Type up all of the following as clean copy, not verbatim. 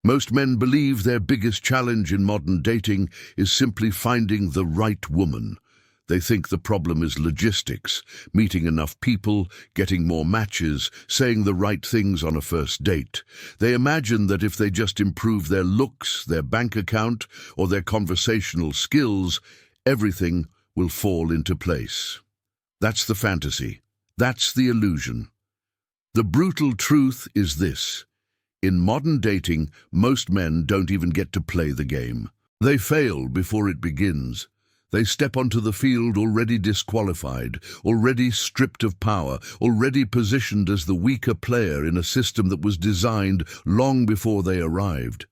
Most men believe their biggest challenge in modern dating is simply finding the right woman. They think the problem is logistics, meeting enough people, getting more matches, saying the right things on a first date. They imagine that if they just improve their looks, their bank account, or their conversational skills, everything will fall into place. That's the fantasy. That's the illusion. The brutal truth is this. In modern dating, most men don't even get to play the game. They fail before it begins. They step onto the field already disqualified, already stripped of power, already positioned as the weaker player in a system that was designed long before they arrived.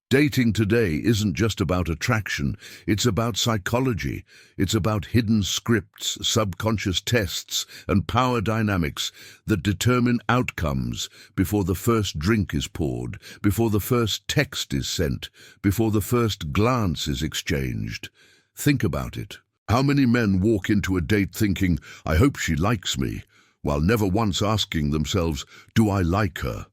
Dating today isn't just about attraction, it's about psychology. It's about hidden scripts, subconscious tests, and power dynamics that determine outcomes before the first drink is poured, before the first text is sent, before the first glance is exchanged. Think about it. How many men walk into a date thinking, "I hope she likes me," while never once asking themselves, "Do I like her?"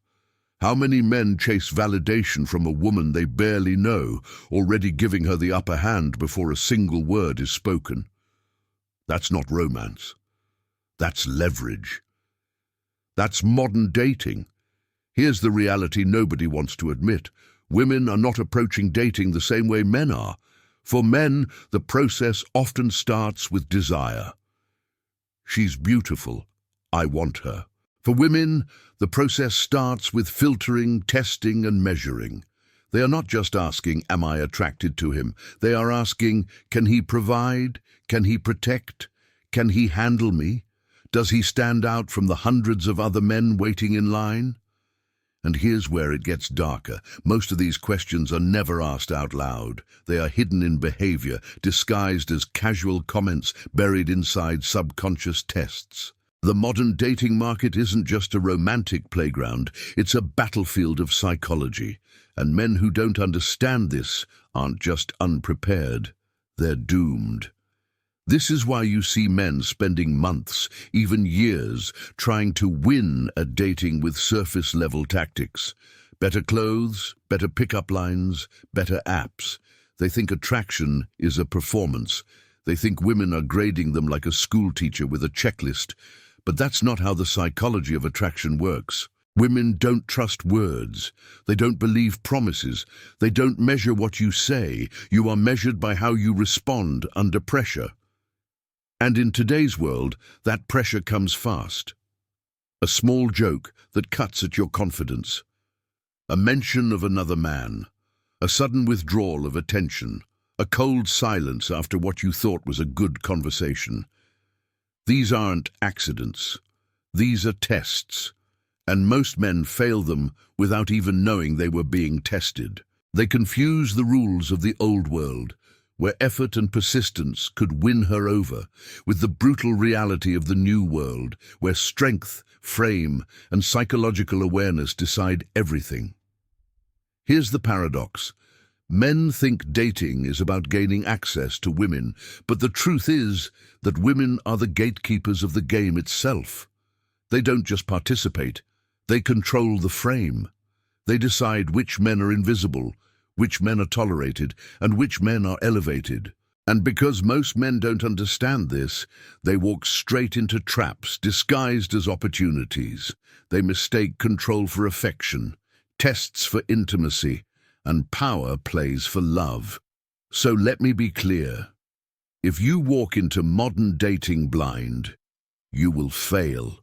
How many men chase validation from a woman they barely know, already giving her the upper hand before a single word is spoken? That's not romance. That's leverage. That's modern dating. Here's the reality nobody wants to admit. Women are not approaching dating the same way men are. For men, the process often starts with desire. She's beautiful. I want her. For women, the process starts with filtering, testing, and measuring. They are not just asking, "Am I attracted to him?" They are asking, "Can he provide? Can he protect? Can he handle me? Does he stand out from the hundreds of other men waiting in line?" And here's where it gets darker. Most of these questions are never asked out loud. They are hidden in behavior, disguised as casual comments buried inside subconscious tests. The modern dating market isn't just a romantic playground, it's a battlefield of psychology. And men who don't understand this aren't just unprepared, they're doomed. This is why you see men spending months, even years, trying to win at dating with surface-level tactics. Better clothes, better pickup lines, better apps. They think attraction is a performance. They think women are grading them like a schoolteacher with a checklist. But that's not how the psychology of attraction works. Women don't trust words. They don't believe promises. They don't measure what you say. You are measured by how you respond under pressure. And in today's world, that pressure comes fast. A small joke that cuts at your confidence. A mention of another man. A sudden withdrawal of attention. A cold silence after what you thought was a good conversation. These aren't accidents. These are tests. And most men fail them without even knowing they were being tested. They confuse the rules of the old world, where effort and persistence could win her over, with the brutal reality of the new world, where strength, frame, and psychological awareness decide everything. Here's the paradox. Men think dating is about gaining access to women, but the truth is that women are the gatekeepers of the game itself. They don't just participate, they control the frame. They decide which men are invisible, which men are tolerated, and which men are elevated. And because most men don't understand this, they walk straight into traps disguised as opportunities. They mistake control for affection, tests for intimacy, and power plays for love. So let me be clear. If you walk into modern dating blind, you will fail.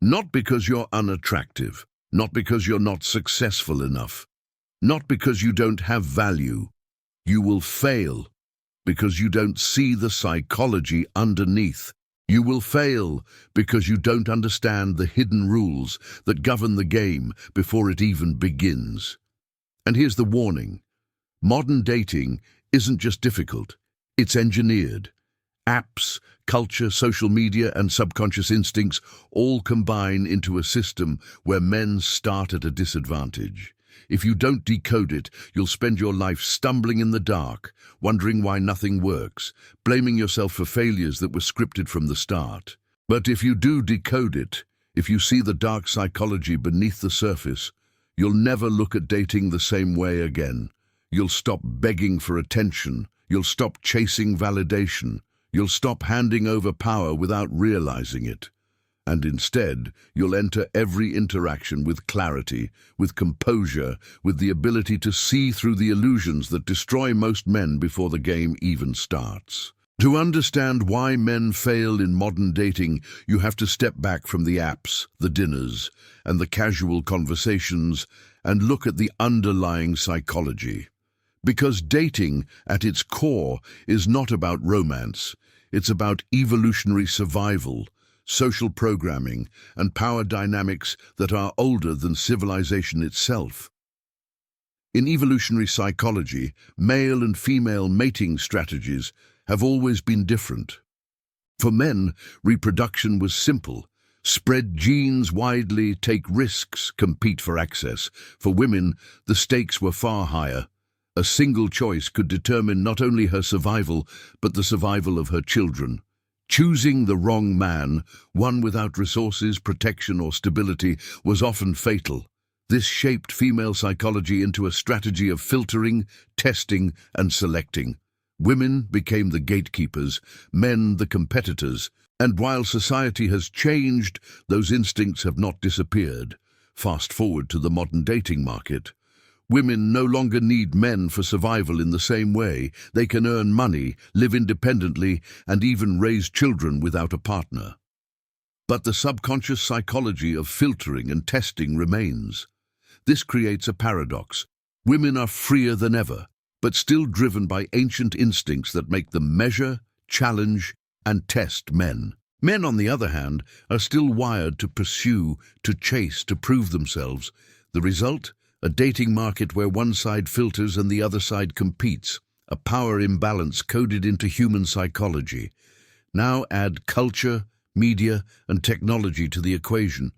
Not because you're unattractive, not because you're not successful enough, not because you don't have value. You will fail because you don't see the psychology underneath. You will fail because you don't understand the hidden rules that govern the game before it even begins. And here's the warning. Modern dating isn't just difficult, it's engineered. Apps, culture, social media, and subconscious instincts all combine into a system where men start at a disadvantage. If you don't decode it, you'll spend your life stumbling in the dark, wondering why nothing works, blaming yourself for failures that were scripted from the start. But if you do decode it, if you see the dark psychology beneath the surface, You'll never look at dating the same way again. You'll stop begging for attention. You'll stop chasing validation. You'll stop handing over power without realizing it. And instead, you'll enter every interaction with clarity, with composure, with the ability to see through the illusions that destroy most men before the game even starts. To understand why men fail in modern dating, you have to step back from the apps, the dinners, and the casual conversations, and look at the underlying psychology. Because dating, at its core, is not about romance. It's about evolutionary survival, social programming, and power dynamics that are older than civilization itself. In evolutionary psychology, male and female mating strategies have always been different. For men, reproduction was simple. Spread genes widely, take risks, compete for access. For women, the stakes were far higher. A single choice could determine not only her survival, but the survival of her children. Choosing the wrong man, one without resources, protection, or stability, was often fatal. This shaped female psychology into a strategy of filtering, testing, and selecting. Women became the gatekeepers, men the competitors, and while society has changed, those instincts have not disappeared. Fast forward to the modern dating market. Women no longer need men for survival in the same way. They can earn money, live independently, and even raise children without a partner. But the subconscious psychology of filtering and testing remains. This creates a paradox. Women are freer than ever, but still driven by ancient instincts that make them measure, challenge, and test men. Men, on the other hand, are still wired to pursue, to chase, to prove themselves. The result? A dating market where one side filters and the other side competes, a power imbalance coded into human psychology. Now add culture, media, and technology to the equation.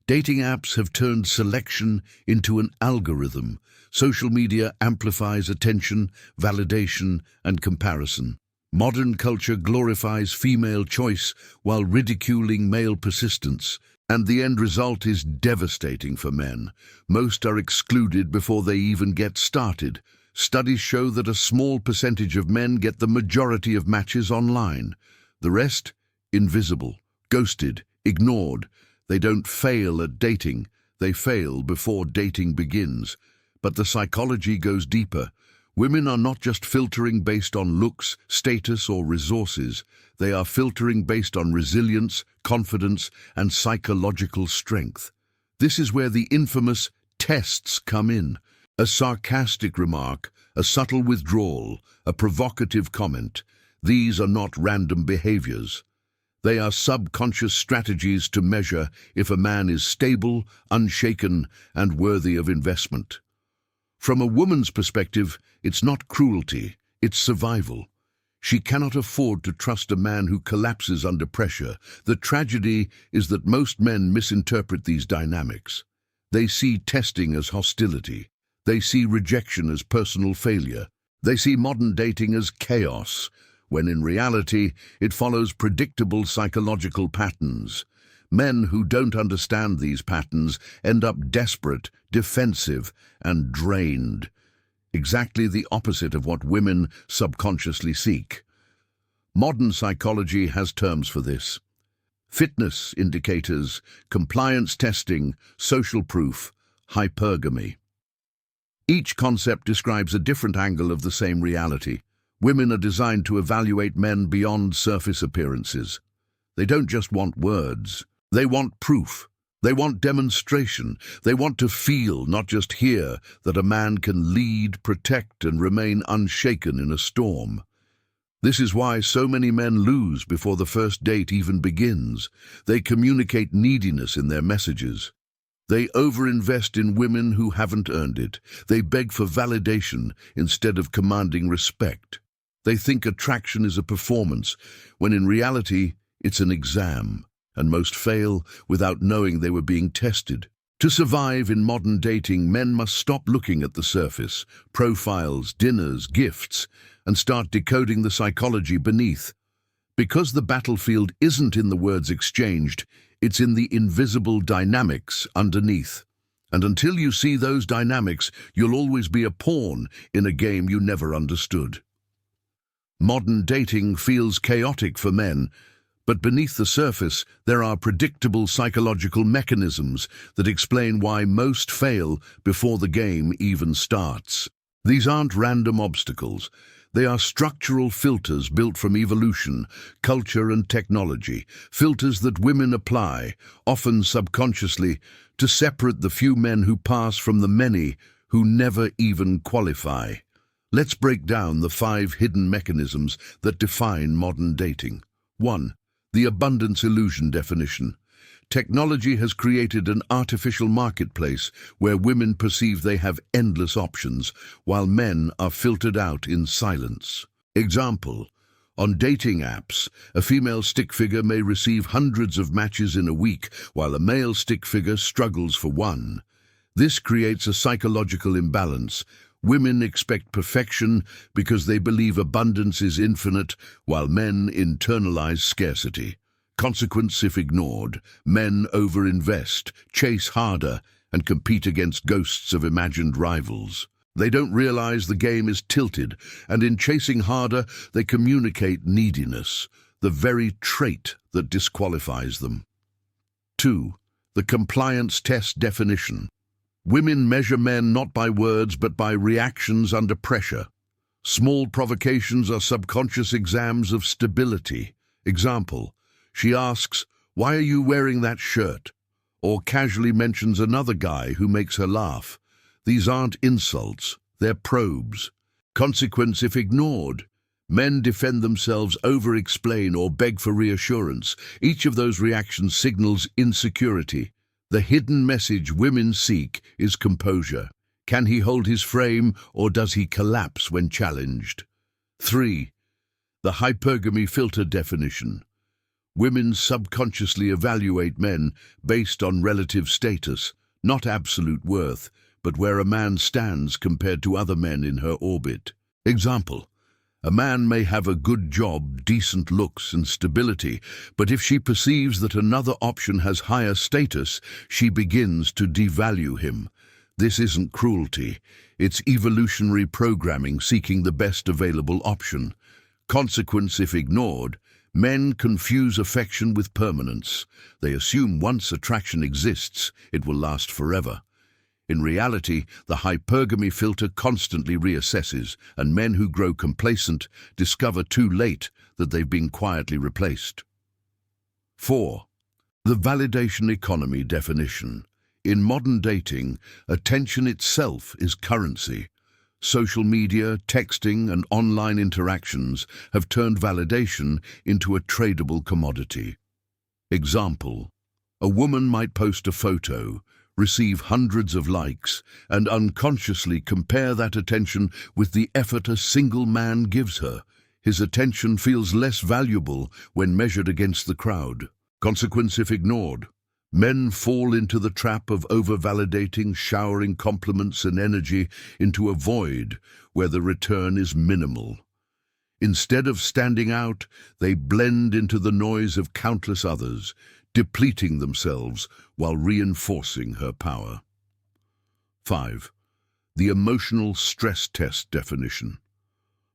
Dating apps have turned selection into an algorithm. Social media amplifies attention, validation, and comparison. Modern culture glorifies female choice while ridiculing male persistence. And the end result is devastating for men. Most are excluded before they even get started. Studies show that a small percentage of men get the majority of matches online. The rest? Invisible, ghosted, ignored. They don't fail at dating. They fail before dating begins. But the psychology goes deeper. Women are not just filtering based on looks, status, or resources. They are filtering based on resilience, confidence, and psychological strength. This is where the infamous tests come in. A sarcastic remark, a subtle withdrawal, a provocative comment. These are not random behaviors. They are subconscious strategies to measure if a man is stable, unshaken, and worthy of investment. From a woman's perspective, it's not cruelty, it's survival. She cannot afford to trust a man who collapses under pressure. The tragedy is that most men misinterpret these dynamics. They see testing as hostility. They see rejection as personal failure. They see modern dating as chaos, when in reality it follows predictable psychological patterns. Men who don't understand these patterns end up desperate, defensive, and drained. Exactly the opposite of what women subconsciously seek. Modern psychology has terms for this. Fitness indicators, compliance testing, social proof, hypergamy. Each concept describes a different angle of the same reality. Women are designed to evaluate men beyond surface appearances. They don't just want words. They want proof. They want demonstration. They want to feel, not just hear, that a man can lead, protect, and remain unshaken in a storm. This is why so many men lose before the first date even begins. They communicate neediness in their messages. They overinvest in women who haven't earned it. They beg for validation instead of commanding respect. They think attraction is a performance, when in reality, it's an exam. And most fail without knowing they were being tested. To survive in modern dating, men must stop looking at the surface, profiles, dinners, gifts, and start decoding the psychology beneath. Because the battlefield isn't in the words exchanged, it's in the invisible dynamics underneath. And until you see those dynamics, you'll always be a pawn in a game you never understood. Modern dating feels chaotic for men, but beneath the surface, there are predictable psychological mechanisms that explain why most fail before the game even starts. These aren't random obstacles. They are structural filters built from evolution, culture, and technology, filters that women apply, often subconsciously, to separate the few men who pass from the many who never even qualify. Let's break down the 5 hidden mechanisms that define modern dating. 1. The abundance illusion definition. Technology has created an artificial marketplace where women perceive they have endless options, while men are filtered out in silence. Example: on dating apps, a female stick figure may receive hundreds of matches in a week, while a male stick figure struggles for one. This creates a psychological imbalance. Women expect perfection because they believe abundance is infinite, while men internalize scarcity. Consequence if ignored: men overinvest, chase harder, and compete against ghosts of imagined rivals. They don't realize the game is tilted, and in chasing harder, they communicate neediness, the very trait that disqualifies them. 2. The compliance test definition. Women measure men not by words but by reactions under pressure. Small provocations are subconscious exams of stability. Example: she asks, "Why are you wearing that shirt?" or casually mentions another guy who makes her laugh. These aren't insults, they're probes. Consequence if ignored: men defend themselves, over-explain, or beg for reassurance. Each of those reactions signals insecurity. The hidden message women seek is composure. Can he hold his frame, or does he collapse when challenged? 3. The hypergamy filter definition. Women subconsciously evaluate men based on relative status, not absolute worth, but where a man stands compared to other men in her orbit. Example: a man may have a good job, decent looks, and stability, but if she perceives that another option has higher status, she begins to devalue him. This isn't cruelty, it's evolutionary programming seeking the best available option. Consequence if ignored: men confuse affection with permanence. They assume once attraction exists, it will last forever. In reality, the hypergamy filter constantly reassesses, and men who grow complacent discover too late that they've been quietly replaced. 4. The validation economy definition. In modern dating, attention itself is currency. Social media, texting, and online interactions have turned validation into a tradable commodity. Example: a woman might post a photo, receive hundreds of likes, and unconsciously compare that attention with the effort a single man gives her. His attention feels less valuable when measured against the crowd. Consequence if ignored: men fall into the trap of over-validating, showering compliments and energy into a void where the return is minimal. Instead of standing out, they blend into the noise of countless others, depleting themselves while reinforcing her power. 5. The emotional stress test definition.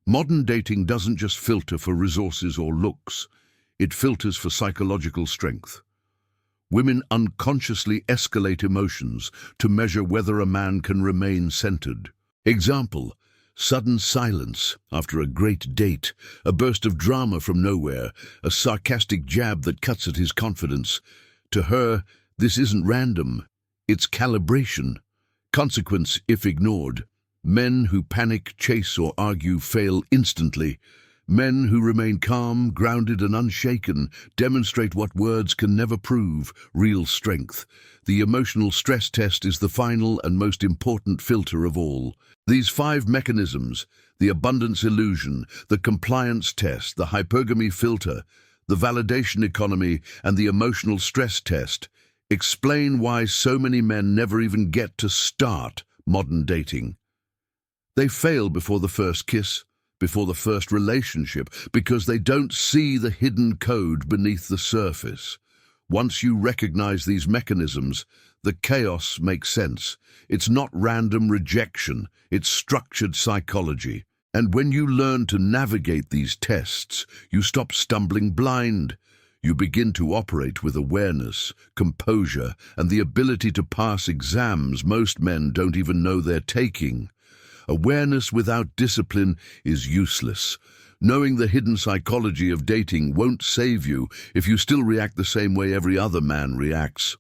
Modern dating doesn't just filter for resources or looks, it filters for psychological strength. Women unconsciously escalate emotions to measure whether a man can remain centered. Example: sudden silence after a great date, a burst of drama from nowhere, a sarcastic jab that cuts at his confidence. To her, this isn't random, it's calibration. Consequence if ignored: men who panic, chase, or argue fail instantly. Men who remain calm, grounded, and unshaken demonstrate what words can never prove: real strength. The emotional stress test is the final and most important filter of all. These 5 mechanisms, the abundance illusion, the compliance test, the hypergamy filter, the validation economy, and the emotional stress test, explain why so many men never even get to start modern dating. They fail before the first kiss, before the first relationship, because they don't see the hidden code beneath the surface. Once you recognize these mechanisms, the chaos makes sense. It's not random rejection, it's structured psychology. And when you learn to navigate these tests, you stop stumbling blind. You begin to operate with awareness, composure, and the ability to pass exams most men don't even know they're taking. Awareness without discipline is useless. Knowing the hidden psychology of dating won't save you if you still react the same way every other man reacts.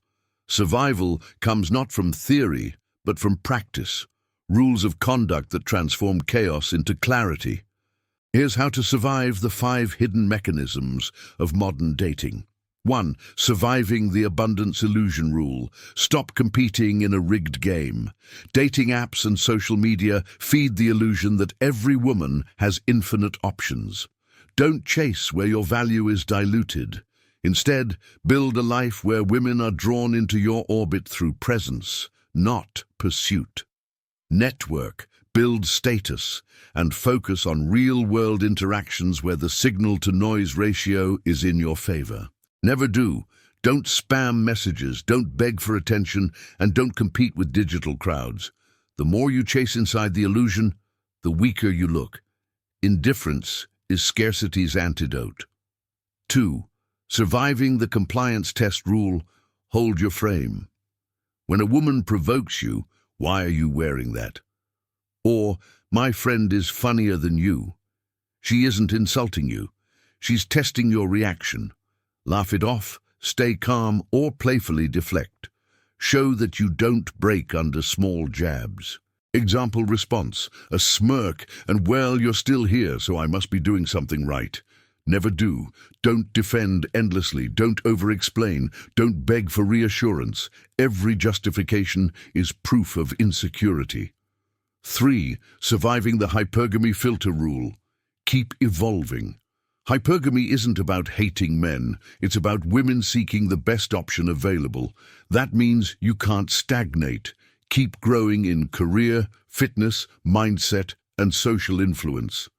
Survival comes not from theory, but from practice. Rules of conduct that transform chaos into clarity. Here's how to survive the 5 hidden mechanisms of modern dating. 1. Surviving the abundance illusion rule. Stop competing in a rigged game. Dating apps and social media feed the illusion that every woman has infinite options. Don't chase where your value is diluted. Instead, build a life where women are drawn into your orbit through presence, not pursuit. Network, build status, and focus on real-world interactions where the signal-to-noise ratio is in your favor. Never do. Don't spam messages, don't beg for attention, and don't compete with digital crowds. The more you chase inside the illusion, the weaker you look. Indifference is scarcity's antidote. 2. Surviving the compliance test rule, hold your frame. When a woman provokes you, why are you wearing that? Or, my friend is funnier than you. She isn't insulting you. She's testing your reaction. Laugh it off, stay calm, or playfully deflect. Show that you don't break under small jabs. Example response, a smirk, and well, you're still here, so I must be doing something right. Never do. Don't defend endlessly. Don't over-explain. Don't beg for reassurance. Every justification is proof of insecurity. 3. Surviving the hypergamy filter rule. Keep evolving. Hypergamy isn't about hating men. It's about women seeking the best option available. That means you can't stagnate. Keep growing in career, fitness, mindset, and social influence.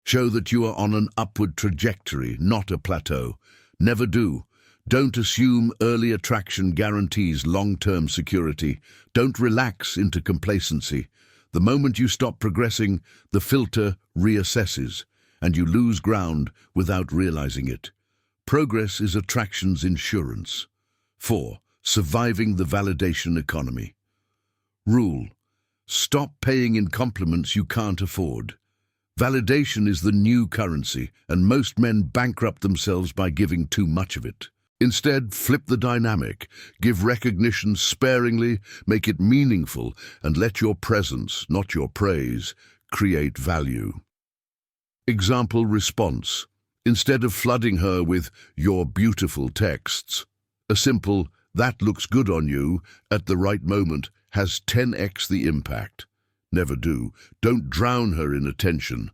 Show that you are on an upward trajectory, not a plateau. Never do. Don't assume early attraction guarantees long-term security. Don't relax into complacency. The moment you stop progressing, the filter reassesses, and you lose ground without realizing it. Progress is attraction's insurance. 4. Surviving the validation economy. Rule: stop paying in compliments you can't afford. Validation is the new currency, and most men bankrupt themselves by giving too much of it. Instead, flip the dynamic. Give recognition sparingly, make it meaningful, and let your presence, not your praise, create value. Example response. Instead of flooding her with "you're beautiful" texts, a simple "that looks good on you" at the right moment has 10x the impact. Never do. Don't drown her in attention.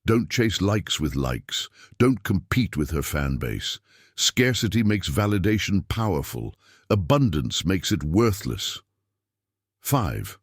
Don't chase likes with likes. Don't compete with her fan base. Scarcity makes validation powerful. Abundance makes it worthless. 5.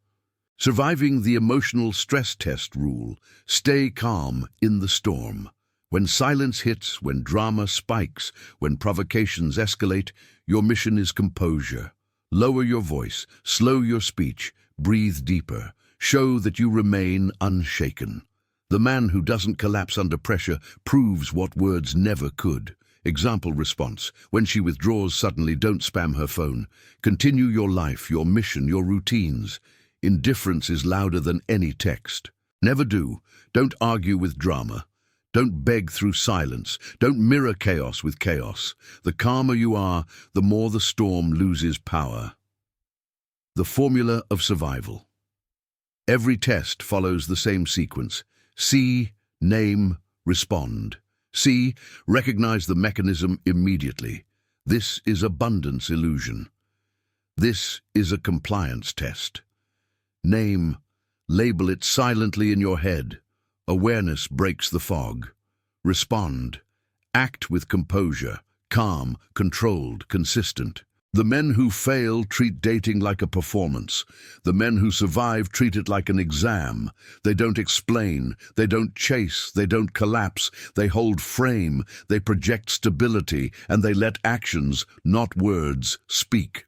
Surviving the emotional stress test rule. Stay calm in the storm. When silence hits, when drama spikes, when provocations escalate, your mission is composure. Lower your voice, slow your speech, breathe deeper. Show that you remain unshaken. The man who doesn't collapse under pressure proves what words never could. Example response. When she withdraws suddenly, don't spam her phone. Continue your life, your mission, your routines. Indifference is louder than any text. Never do. Don't argue with drama. Don't beg through silence. Don't mirror chaos with chaos. The calmer you are, the more the storm loses power. The formula of survival. Every test follows the same sequence. See, name, respond. See, recognize the mechanism immediately. This is abundance illusion. This is a compliance test. Name, label it silently in your head. Awareness breaks the fog. Respond. Act with composure, calm, controlled, consistent. The men who fail treat dating like a performance. The men who survive treat it like an exam. They don't explain, they don't chase, they don't collapse, they hold frame, they project stability, and they let actions, not words, speak.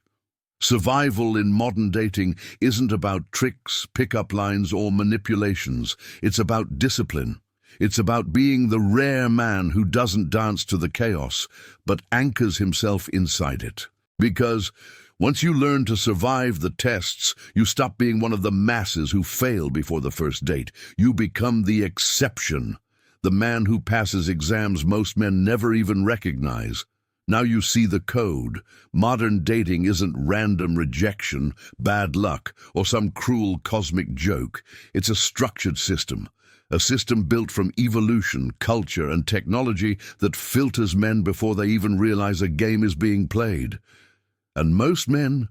Survival in modern dating isn't about tricks, pickup lines, or manipulations. It's about discipline. It's about being the rare man who doesn't dance to the chaos, but anchors himself inside it. Because once you learn to survive the tests, you stop being one of the masses who fail before the first date. You become the exception, the man who passes exams most men never even recognize. Now you see the code. Modern dating isn't random rejection, bad luck, or some cruel cosmic joke. It's a structured system. A system built from evolution, culture, and technology that filters men before they even realize a game is being played. And most men,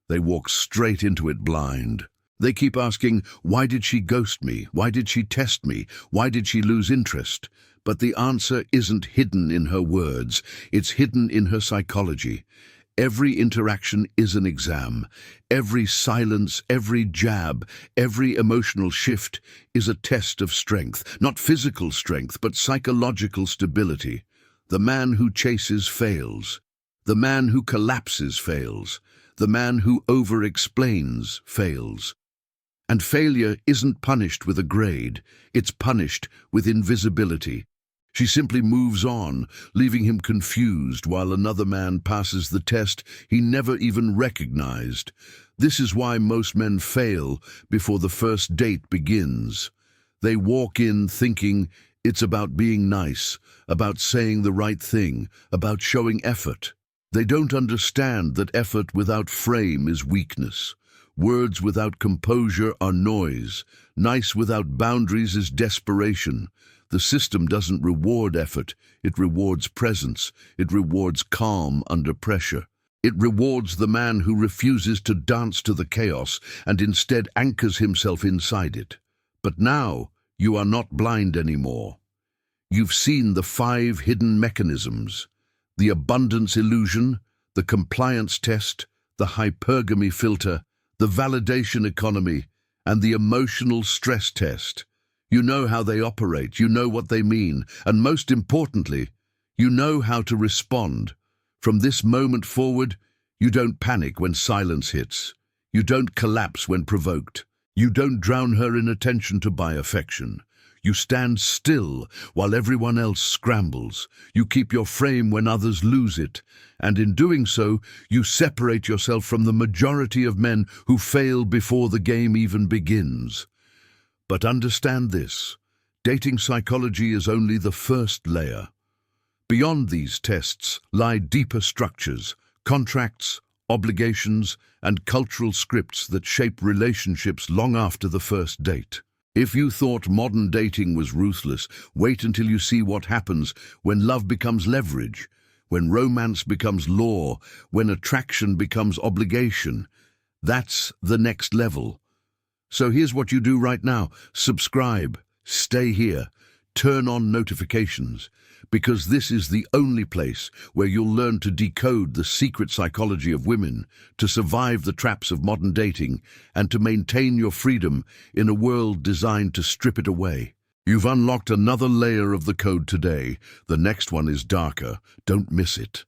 they walk straight into it blind. They keep asking, why did she ghost me? Why did she test me? Why did she lose interest? But the answer isn't hidden in her words. It's hidden in her psychology. Every interaction is an exam. Every silence, every jab, every emotional shift is a test of strength. Not physical strength, but psychological stability. The man who chases fails. The man who collapses fails. The man who over-explains fails. And failure isn't punished with a grade. It's punished with invisibility. She simply moves on, leaving him confused while another man passes the test he never even recognized. This is why most men fail before the first date begins. They walk in thinking it's about being nice, about saying the right thing, about showing effort. They don't understand that effort without frame is weakness. Words without composure are noise. Nice without boundaries is desperation. The system doesn't reward effort. It rewards presence. It rewards calm under pressure. It rewards the man who refuses to dance to the chaos and instead anchors himself inside it. But now you are not blind anymore. You've seen the 5 hidden mechanisms: the abundance illusion, the compliance test, the hypergamy filter, the validation economy, and the emotional stress test. You know how they operate, you know what they mean, and most importantly, you know how to respond. From this moment forward, you don't panic when silence hits. You don't collapse when provoked. You don't drown her in attention to buy affection. You stand still while everyone else scrambles. You keep your frame when others lose it. And in doing so, you separate yourself from the majority of men who fail before the game even begins. But understand this: dating psychology is only the first layer. Beyond these tests lie deeper structures, contracts, obligations, and cultural scripts that shape relationships long after the first date. If you thought modern dating was ruthless, wait until you see what happens when love becomes leverage, when romance becomes law, when attraction becomes obligation. That's the next level. So here's what you do right now. Subscribe, stay here, turn on notifications, because this is the only place where you'll learn to decode the secret psychology of women, to survive the traps of modern dating, and to maintain your freedom in a world designed to strip it away. You've unlocked another layer of the code today. The next one is darker. Don't miss it.